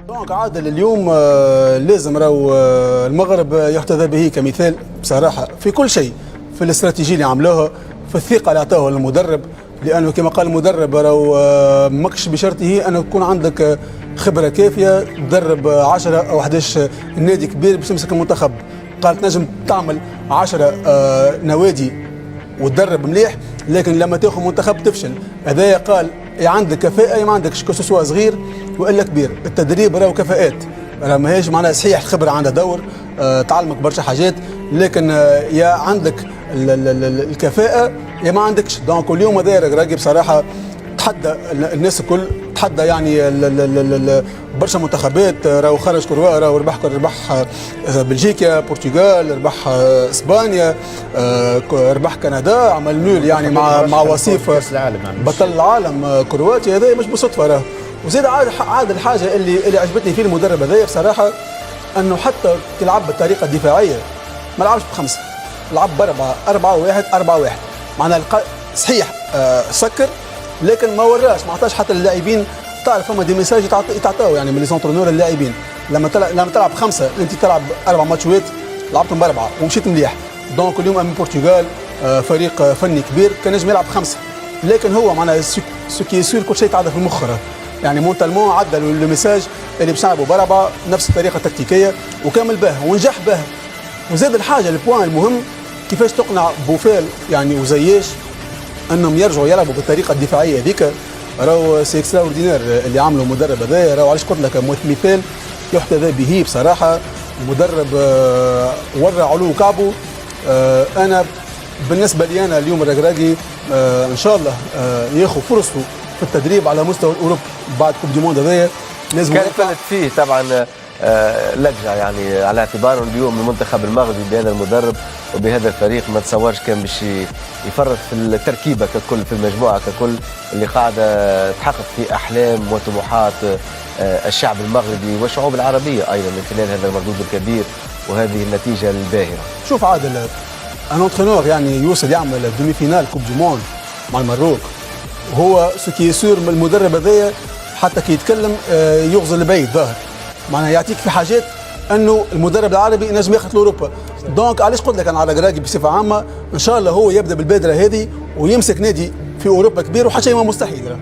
دونك عادل اليوم لازم راهو المغرب يحتذى به كمثال بصراحه في كل شيء، في الاستراتيجيه اللي عملوها، في الثقه اللي عطاوها للمدرب، لانه كما قال المدرب راهو ماكش بشرطه ان تكون عندك خبره كافيه تدرب 10 او 11 نادي كبير باش تمسك المنتخب. قال تنجم تعمل 10 نوادي وتدرب مليح، لكن لما تاخذ منتخب تفشل. هذايا قال يا عندك كفاءه يا ما عندكش، كسوسوا صغير والا كبير. التدريب راهو كفاءات، راه ماهيش معناها صحيح الخبره عندها دور تعلمك برشا حاجات، لكن يا عندك الكفاءه يا ما عندكش. دونك اليوم هذا راقي بصراحه تحدى الناس الكل، تحدى يعني برشا منتخبات. راهو خرج كروا، راهو ربح بلجيكا، برتغال، ربح اسبانيا، ربح كندا، عمل نول يعني مع وصيف بطل العالم كرواتيا. هذا مش بالصدفه راه. وزيد عاد الحاجه اللي عجبتني فيه المدرب هذايا بصراحه، انه حتى تلعب بالطريقه الدفاعيه ما لعبش بخمسه، لعب ب4-1-4-1. معناها صحيح سكر، لكن ما وراش، ما عطاش حتى اللاعبين. تعرف فما دي ميساج يتعطاو يعني من لي سونترونور اللاعبين، لما تلعب خمسه انت تلعب 4 ماتشات لعبتهم باربعه ومشيت مليح. دونك اليوم امام البرتغال فريق فني كبير كان نجم يلعب خمسه، لكن هو معناها سوكي يسير كل شيء تعدى في المخ يعني مونتالمون عدى الميساج اللي باش نلعبوا باربعه نفس الطريقه التكتيكيه وكامل به ونجح به. وزاد الحاجه البوان المهم كيفاش تقنع بوفال يعني وزياش انهم يرجعوا يلعبوا بالطريقه الدفاعيه هذيك. راهو سي اكسترا اوردينير اللي عمله المدرب هذايا. راهو علاش قلت لك مثال يحتذى به بصراحه. المدرب ورى علو كعبه. انا بالنسبه لي انا اليوم الركراكي ان شاء الله ياخذ فرصته في التدريب على مستوى الاوروبي بعد كوب دي موند هذايا. لازم كان فلت فيه طبعا لجع يعني، على اعتباره اليوم المنتخب المغربي بهذا المدرب وبهذا الفريق ما تصورش كان باش يفرط في التركيبه ككل، في المجموعه ككل اللي قاعده تحقق في احلام وطموحات الشعب المغربي والشعوب العربيه ايضا من خلال هذا المردود الكبير وهذه النتيجه الباهره. شوف عادل، ان انترينور يعني يوصل يعمل دومي فينال كوب دي موند مع المروك، وهو سكي يسور من المدرب هذايا حتى كي يتكلم يغزل البيت ظاهر، معناها يعطيك في حاجات انه المدرب العربي ينجم ياخذ لاوروبا. دونك علاش قلت لك انا على ركراكي بصفه عامه ان شاء الله هو يبدا بالبادره هذه ويمسك نادي في اوروبا كبير، وحتى شيء ما مستحيل.